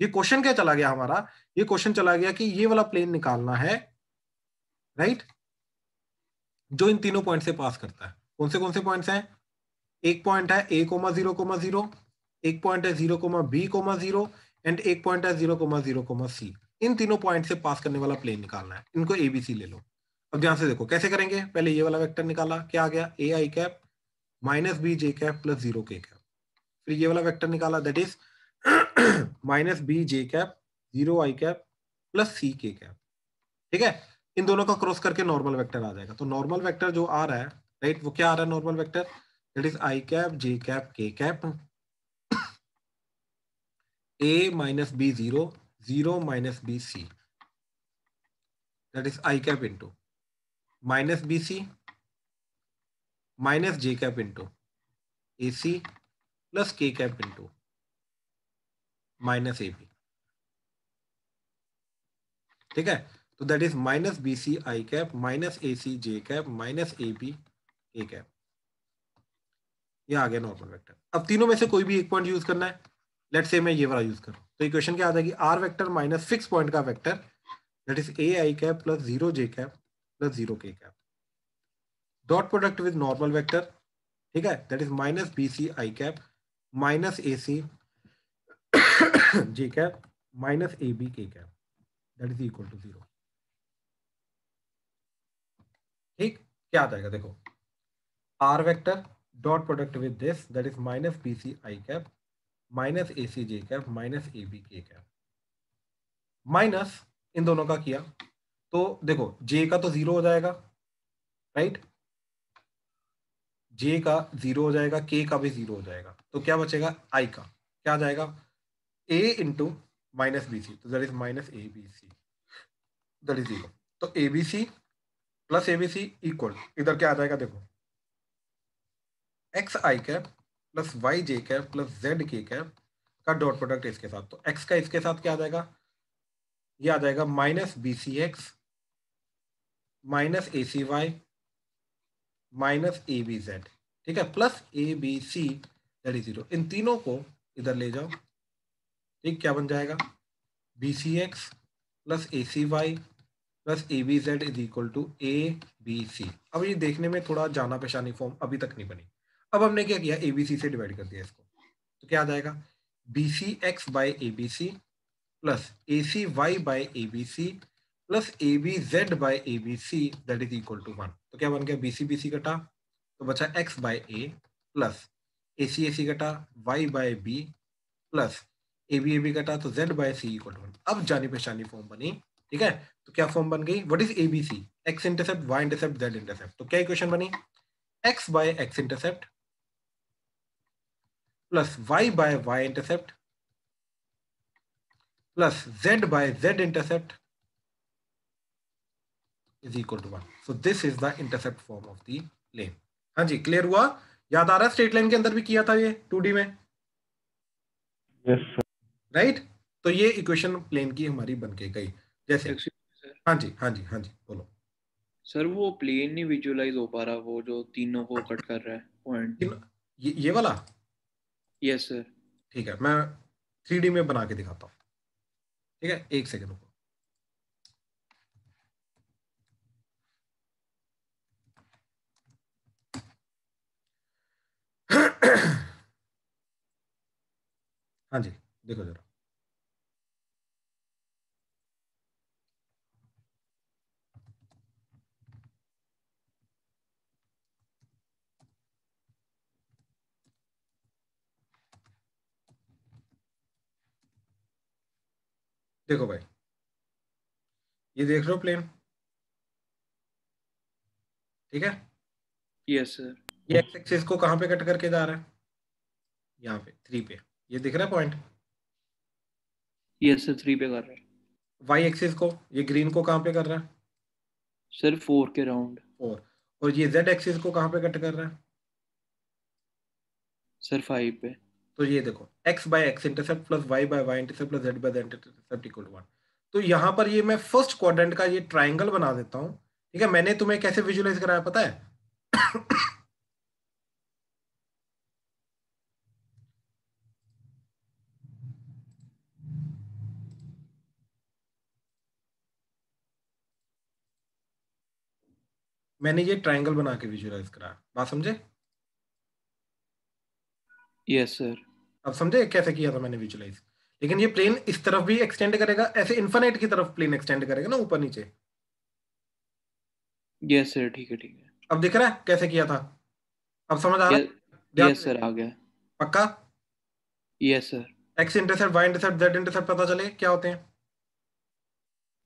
ये क्वेश्चन क्या चला गया हमारा? ये क्वेश्चन चला गया कि ये वाला प्लेन निकालना है, राइट, जो इन तीनों पॉइंट से पास करता है। कौन से पॉइंट्स हैं? एक पॉइंट है a, 0, 0, एक पॉइंट है 0, b, 0 एंड एक पॉइंट है 0, 0, c। इन तीनों पॉइंट से पास करने वाला प्लेन निकालना है। इनको ABC ले लो। अब ध्यान से देखो कैसे करेंगे। पहले ये वाला वेक्टर निकाला, क्या आ गया? a i cap minus b j cap plus 0 k cap. फिर ये वाला वेक्टर निकाला, that is minus b j cap 0 i cap plus c k cap. ठीक है, इन दोनों का क्रॉस करके नॉर्मल वेक्टर आ जाएगा। तो नॉर्मल वेक्टर जो आ रहा है, राइट, वो क्या आ रहा है? Normal vector that is i cap, j cap, k cap A minus B 0, 0 minus B C, that is I cap into minus BC minus J cap into AC plus K cap into minus AB, ठीक है। तो that is minus BC I cap minus AC J cap minus AB K cap, ये आ गया normal vector. अब तीनों में से कोई भी एक पॉइंट यूज करना है। लेट्स से मैं ये वाला यूज करूं, तो इक्वेशन क्या आ जाएगी, r vector minus fix point का vector, that is AI cap plus 0 J cap plus 0 K cap, dot product with normal vector, ठीक है, that is minus BC I cap minus AC J cap minus AB K cap, that is equal to 0। ठीक, क्या आ जाएगा देखो, r vector dot product with this, that is minus BC I cap minus AC J cap minus AB K cap, minus इन दोनों का किया तो देखो J का तो 0 हो जाएगा, राइट, J का 0 हो जाएगा, K का भी 0 हो जाएगा, तो क्या बचेगा I का, क्या आ जाएगा A इंटू माइनस BC, तो that is minus ABC, that is 0। तो ABC प्लस ABC इक्वल, इधर क्या आ जाएगा देखो, x i cap plus y j cap plus z k cap का डॉट प्रोडक्ट इसके साथ, तो एक्स का इसके साथ क्या आ जाएगा, ये आ जाएगा minus BC x minus ACY minus ABZ, ठीक है, प्लस ABC दैट इज 0। इन तीनों को इधर ले जाओ, ठीक, क्या बन जाएगा BCX plus ACY plus ABZ is equal to ABC। अब ये देखने में थोड़ा जाना पहचानी फॉर्म अभी तक नहीं बनी। अब हमने क्या किया, ABC से डिवाइड कर दिया इसको, तो क्या आ जाएगा BCX by ABC plus ACY by ABC plus ABZ by ABC that is equal to 1। तो क्या बन गया, BC कटा तो बचा X by A plus AC कटा Y by B plus AB कटा तो Z by C equal to 1। अब जानी पहचानी फॉर्म बनी, ठीक है, तो क्या फॉर्म बन गई, what is ABC, X intercept Y intercept Z intercept, तो क्या इक्वेशन बनी, X by X intercept plus Y by Y intercept plus Z by Z intercept is equal to 1। So this is the intercept form of the plane. हाँ जी, clear हुआ, याद आ रहा है, straight line के अंदर भी किया था ये 2D में, यस सर। राइट। तो ये इक्वेशन प्लेन की हमारी बन के गई, जैसे सर हाँ जी हाँ जी हाँ जी बोलो। सर वो प्लेन नहीं विजुअलाइज हो पा रहा, वो जो तीनों को कट कर रहा है पॉइंट। ये वाला, यस सर। ठीक है, मैं 3D में बना के दिखाता हूँ, ठीक है, एक सेकंड रुको। हाँ जी, देखो जरा, देखो भाई, ये देख रहे हो प्लेन, ठीक है, यस सर। ये एक्स एक्सिस को कहाँ पे कट करके जा रहा है, यहाँ पे 3 पे, ये दिख रहा है पॉइंट, यस सर 3 पे कर रहा है। वाई एक्सिस को, ये ग्रीन को कहाँ पे कर रहा है, सर 4 के राउंड। 4, और ये जेड एक्सिस को कहाँ पे कट कर रहा है, सर 5 पे। तो ये देखो x by x intercept plus y by y intercept plus z by z intercept equal to 1। तो यहाँ पर ये मैं फर्स्ट क्वाड्रेंट का ये ट्राइंगल बना देता हूँ, ठीक है। मैंने तुम्हें कैसे विजुअलाइज कराया पता है मैंने ये ट्राइंगल बना के विजुअलाइज कराया, बात समझे, यस सर। अब समझे कैसे किया था मैंने विजुअलाइज। लेकिन ये प्लेन इस तरफ भी एक्सटेंड करेगा, ऐसे इन्फिनिट की तरफ प्लेन एक्सटेंड करेगा ना, ऊपर नीचे। यस सर ठीक है ठीक है। अब दिख रहा है कैसे किया था, अब समझ आ रहा है, यस सर आ गया। पक्का, yes sir. X intercept y intercept z intercept पता चले क्या होते हैं,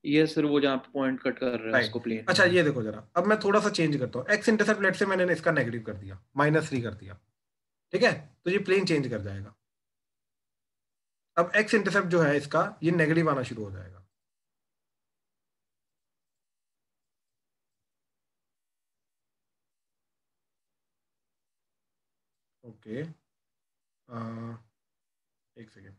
यस सर वो जहाँ पे पॉइंट कट कर रहा है राइट। उसको प्लेन। अच्छा ये देखो जरा, अब मैं थोड़ा सा चेंज करता हूँ, एक्स इंटरसेप्ट लेट से मैंने इसका नेगेटिव कर दिया, -3 कर दिया, ठीक है, तो ये प्लेन चेंज कर जाएगा, अब एक्स इंटरसेप्ट जो है इसका ये नेगेटिव आना शुरू हो जाएगा। ओके एक सेकेंड,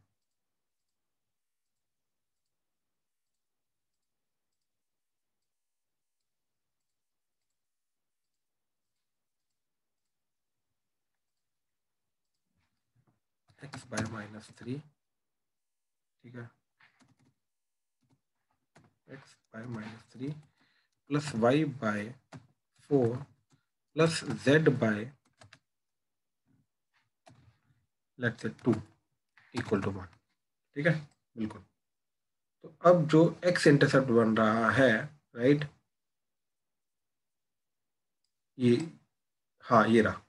एक्स बाय -3, ठीक है, x by -3 plus y by 4 plus z by let's say 2 equal to 1, ठीक है, बिल्कुल। तो अब जो एक्स इंटरसेप्ट बन रहा है, राइट, ये, हाँ ये रहा,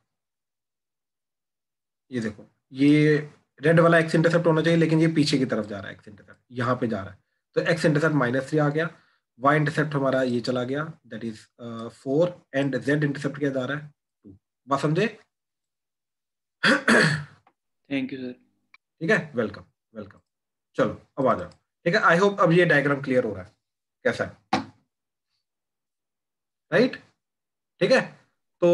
ये देखो, ये रेड वाला एक्स इंटरसेप्ट होना चाहिए, लेकिन ये पीछे की तरफ जा रहा है, एक्स इंटरसेप्ट यहाँ पे जा रहा है, तो एक्स इंटरसेप्ट -3 आ गया, वाई इंटरसेप्ट हमारा ये चला गया, that is 4, and Z intercept क्या जा रहा है 2। बात समझे? Thank you sir. ठीक है, वेलकम वेलकम। चलो अब आ जाओ, ठीक है, आई होप अब ये डायग्राम क्लियर हो रहा है कैसा है, राइट, ठीक है। तो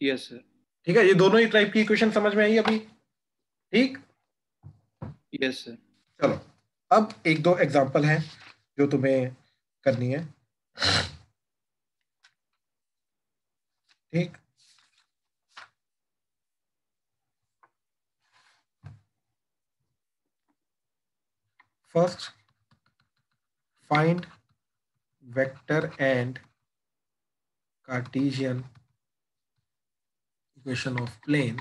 यस सर। ठीक है, ये दोनों ही टाइप की इक्वेशन समझ में आई अभी, ठीक, यस सर। चलो अब एक दो एग्जांपल हैं जो तुम्हें करनी है, ठीक। First, find vector and Cartesian equation of plane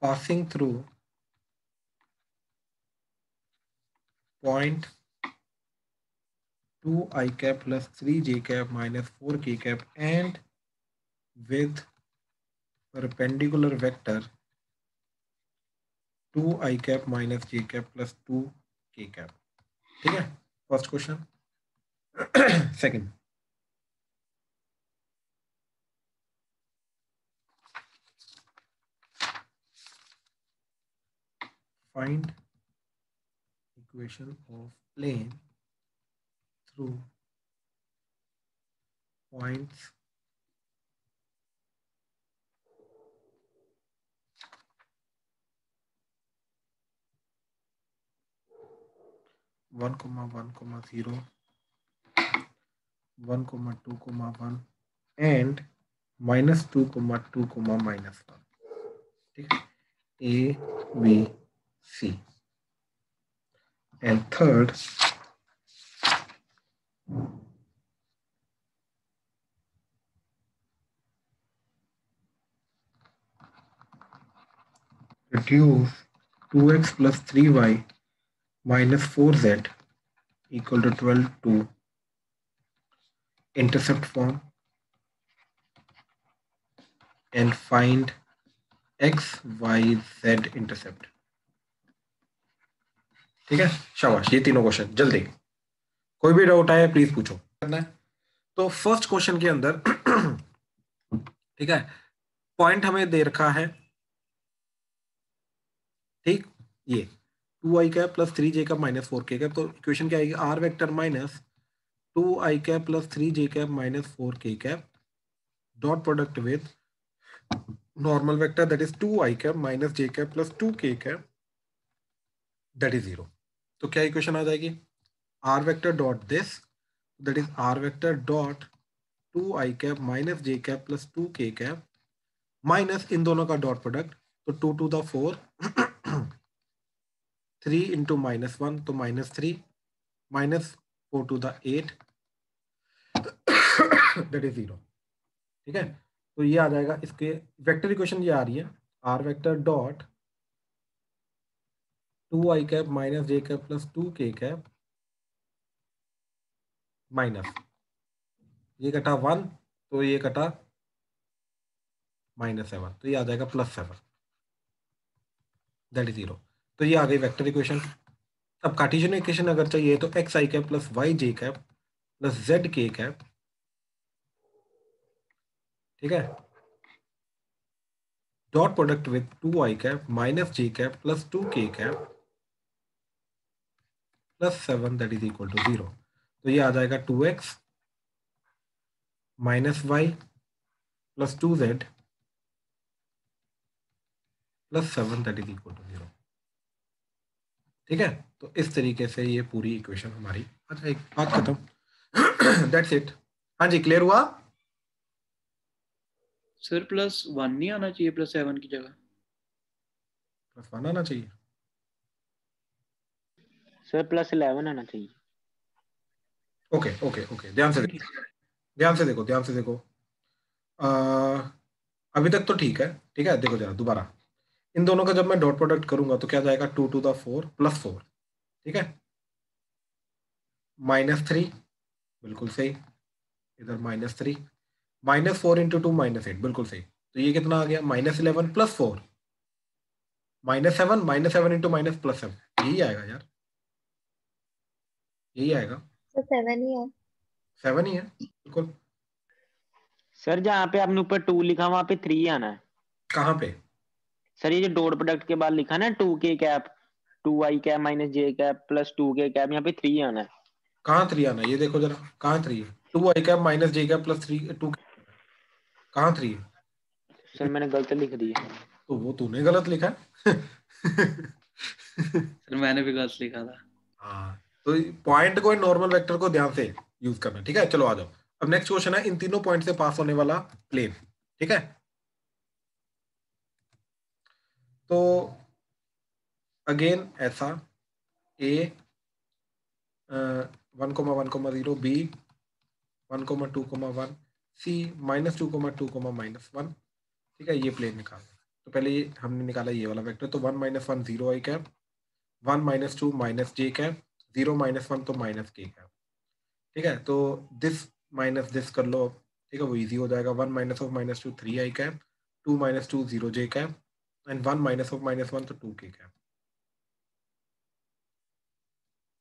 passing through point 2 I cap plus 3 j cap minus 4 k cap and with perpendicular vector 2 I cap minus j cap plus 2 k cap, ठीक है, first question. Second, find equation of plane through points 1, 1, 0, 1, 2, 1 and -2, 2, -1, ठीक है, A, B, C, and third reduce 2x plus 3y minus 4z equal to 12 to intercept form and find x, y, z intercept, ठीक है, शाबाश, ये तीनों question जल्दी, कोई भी डाउट आए प्लीज पूछो, करना है। तो फर्स्ट क्वेश्चन के अंदर ठीक है, पॉइंट हमें दे रखा है, ठीक, ये 2i cap plus 3j cap minus 4k cap, तो इक्वेशन क्या आएगी, r vector minus 2i cap plus 3j cap minus 4k cap dot product with normal vector that is 2i cap minus j cap plus 2k cap that is 0। तो क्या equation आ जाएगी, r vector dot this that is r vector dot 2i cap minus j cap plus 2k cap minus इन दोनों का dot product, तो 2 to the 4 3 into -1 तो -3 minus 4 to the 8 that is 0, ठीक है। तो ये आ जाएगा, इसके वेक्टर इक्वेशन ये आ रही है, r vector dot 2i cap minus j cap plus 2k cap minus ये कटा 1 तो ये कटा -7 तो ये आ जाएगा +7 दैट इज 0। तो ये आ गई वेक्टर इक्वेशन। अब कार्टेशियन इक्वेशन अगर चाहिए तो x i cap plus y j cap plus z k cap, ठीक है, dot product with 2i cap minus j cap plus 2k cap plus 7 that is equal to 0। तो ये आ जाएगा 2x minus y plus 2z plus 7 that is equal to 0। ठीक है, तो इस तरीके से ये पूरी इक्वेशन हमारी आ जाएगी। बात खत्म। That's it. हाँ जी, क्लियर हुआ? सर +1 नहीं आना चाहिए +7 की जगह? +1 आना चाहिए। सर +11 आना चाहिए। ओके ओके ओके, ध्यान से देखो, ध्यान से देखो, ध्यान से देखो। अभी तक तो ठीक है। ठीक है, देखो जरा दोबारा, इन दोनों का जब मैं डॉट प्रोडक्ट करूंगा तो क्या जाएगा 2 to the 4 + 4। ठीक है, -3 बिल्कुल सही, इधर -3 -4 × 2 -8 बिल्कुल सही। तो ये कितना आ गया -11 + 4 -7 -7 × -+7 यही आएगा यार, यही आएगा। तो 7 ही है। 7 ही है बिल्कुल। सर जहाँ पे आपने ऊपर 2 लिखा वहां पे 3 आना है। कहाँ पे? सर ये जो डॉट प्रोडक्ट के बाद लिखा ना 2k cap 2i cap minus j cap plus 2k cap, यहाँ पे 3 आना है। कहाँ 3 आना है ये देखो जरा, कहाँ 3 है? 2i cap minus j cap plus 3 2 कहाँ 3 है? सर मैंने गलत लिख दिया। तो वो तूने गलत लिखा है। सर मैंने भी गलत लिखा था। हाँ, तो पॉइंट को, नॉर्मल वेक्टर को ध्यान से यूज करना। ठीक है, चलो आ जाओ। अब नेक्स्ट क्वेश्चन है इन तीनों पॉइंट से पास होने वाला प्लेन। ठीक है, तो अगेन ऐसा a 1,1,0 b 1,2,1 c -2,2, -1। ठीक है, ये प्लेन निकाल। तो पहले ये हमने निकाला ये वाला वेक्टर, तो 1 - 1 0 i कैप 1 - 2 -j कैप 0 - 1 तो -k कैप। ठीक है, तो दिस माइनस दिस कर लो। ठीक है, वो इजी हो जाएगा। 1 - (-2) 3 i cap 2 - 2 0 j cap and 1 - (-1) तो 2k कैप।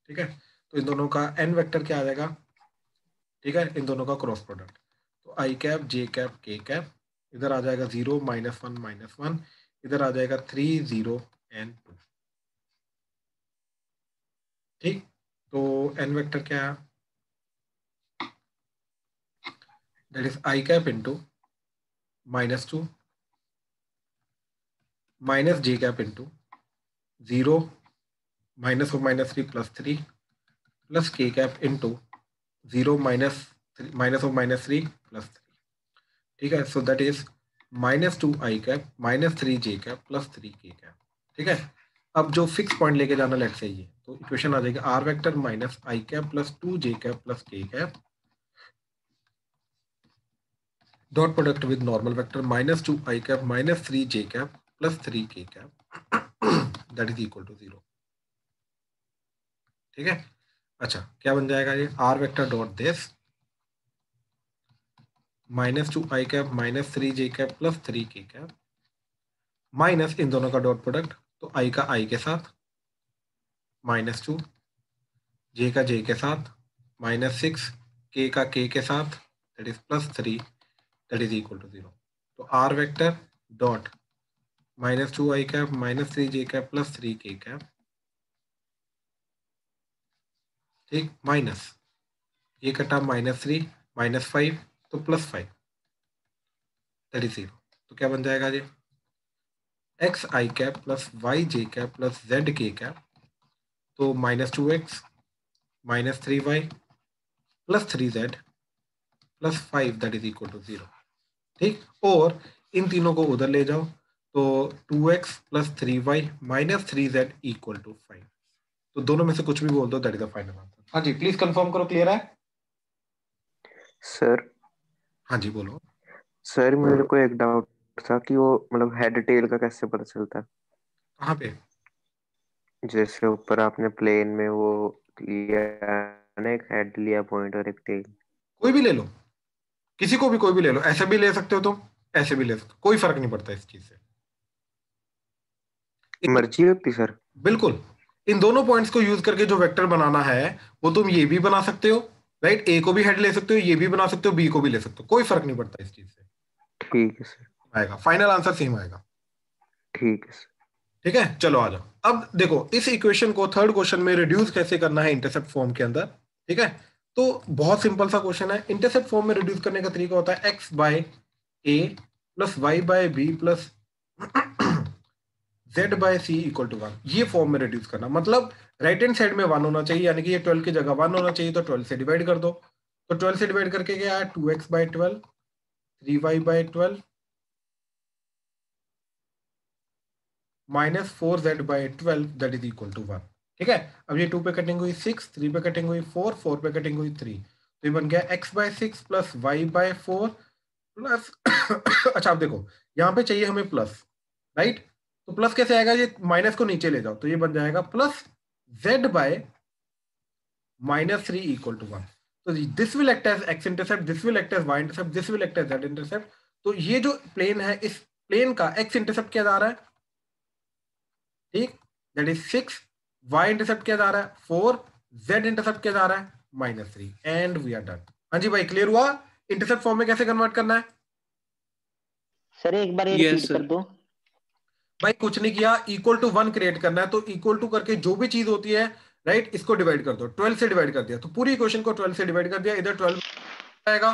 ठीक है, तो इन दोनों का n वेक्टर क्या आ जाएगा? ठीक है, इन दोनों का क्रॉस प्रोडक्ट, तो i cap j cap k cap, इधर आ जाएगा 0 - 1 -1, इधर आ जाएगा 3 0 and 2। ठीक, तो n वेक्टर क्या है? That is i cap into -2 -j cap into 0 -(-3) + 3 plus k cap into 0 -(-3) + 3। ठीक है, so that is -2i cap -3j cap plus 3k cap. ठीक है, अब जो फिक्स पॉइंट लेके जाना लेट से ये, तो इक्वेशन आ जाएगी r vector -i cap plus 2j cap plus k cap dot product with normal vector -2i cap -3j cap plus 3k cap that is equal to 0। ठीक है, अच्छा क्या बन जाएगा ये? r vector dot this -2i cap -3j cap plus 3k cap minus इन दोनों का डॉट प्रोडक्ट, तो i का i के साथ -2, j का j के साथ -6, k का k के साथ that is +3 that is equal to 0। तो r vector dot -2i cap -3j cap plus 3k cap, ठीक, माइनस ये कटा -3 -5 तो +5 दैट इज 0। तो क्या बन जाएगा ये? xi cap plus yj cap plus zk cap, तो -2x -3y plus 3z plus 5 that is equal to 0। ठीक, और इन तीनों को उधर ले जाओ, तो 2x plus 3y minus 3z equal to 5। तो दोनों में से कुछ भी बोल दो, that is the final answer. हाँ जी, प्लीज कंफर्म करो, क्लियर है? सर हाँ जी बोलो। सर मेरे को एक डाउट था कि वो मतलब हेड टेल का कैसे पता चलता है? कहाँ पे? जैसे ऊपर आपने प्लेन में वो लिया ना, एक हेड लिया पॉइंट और एक टेल। कोई भी ले लो, किसी को भी कोई भी ले लो, ऐसे भी ले सकते हो तुम, ऐसे भी ले सकते हो, कोई फर्क नहीं पड़ता इस चीज से। मर्जी होती सर। बिल्कुल, इन दोनों पॉइंट्स को यूज करके जो वेक्टर बनाना है वो तुम ये भी बना सकते हो, राइट? ए को भी हेड ले सकते हो, ये भी बना सकते हो, बी को भी ले सकते हो, कोई फर्क नहीं पड़ता इस चीज से। ठीक है सर। आएगा फाइनल आंसर सेम आएगा। ठीक है सर। ठीक है, चलो आ जाओ। अब देखो इस इक्वेशन को थर्ड क्वेश्चन में रिड्यूस कैसे करना है इंटरसेप्ट फॉर्म के अंदर। ठीक है, तो बहुत सिंपल सा क्वेश्चन है। इंटरसेप्ट फॉर्म में रिड्यूस करने का तरीका होता है x by a plus y by b plus z by c equal to 1। ये फॉर्म में रिड्यूस करना मतलब राइट हैंड साइड में 1 होना चाहिए, यानी कि ये 12 की जगह 1 होना चाहिए, तो 12 से डिवाइड कर दो। तो 12 से डिवाइड करके क्या है, 2x by 12, 3y by 12 minus 4z by 12 that is equal to 1। ठीक है, अब ये 2 पे कटिंग हुई 6, 3 पे कटिंग हुई 4, 4 पे कटिंग हुई 3, तो ये बन गया x by 6 plus y by 4 plus अच्छा अब देखो यहाँ पे चाहिए हमें प्लस, राइट? तो प्लस कैसे आएगा, ये माइनस को नीचे ले जाओ, तो ये बन जाएगा plus z by minus 3 equal to 1। तो this will act as x intercept, this will act as y intercept, this will act as z intercept. तो ये जो प्लेन है, इस प्लेन का x इंटरसेप्ट क्या जा रहा है, ठीक, दैट इज 6, y इंटरसेप्ट क्या जा रहा है 4, z इंटरसेप्ट क्या जा रहा है -3, एंड वी आर डन। हाँ जी भाई, क्लियर हुआ इंटरसेप्ट फॉर्म में कैसे कन्वर्ट करना है? सर एक बार ये Yes, रिपीट sir. कर दो। भाई कुछ नहीं किया, इक्वल टू 1 क्रिएट करना है, तो इक्वल टू करके जो भी चीज होती है, राइट, इसको डिवाइड कर दो। 12 से डिवाइड कर दिया, तो पूरी इक्वेशन को 12 से डिवाइड कर दिया, इधर 12 आएगा,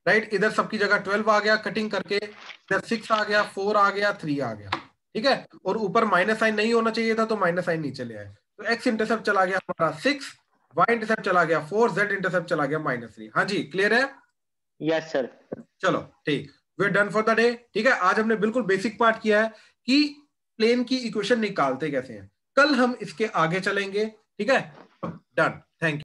राइट, इधर सबकी जगह 12 आ गया, कटिंग करके इधर 6 आ गया, 4 आ गया, 3 आ गया। ठीक है, और ऊपर माइनस साइन नहीं होना चाहिए था, तो माइनस साइन नीचे ले आए, तो एक्स इंटरसेप्ट चला गया हमारा 6, वाई इंटरसेप्ट चला गया 4, जेड इंटरसेप्ट चला गया -3। हाँ जी, क्लियर है? Yes sir. चलो ठीक, we are done for the day. ठीक है, आज हमने बिल्कुल बेसिक पार्ट किया है कि प्लेन की इक्वेशन निकालते कैसे हैं। कल हम इसके आगे चलेंगे। ठीक है, डन, थैंक यू।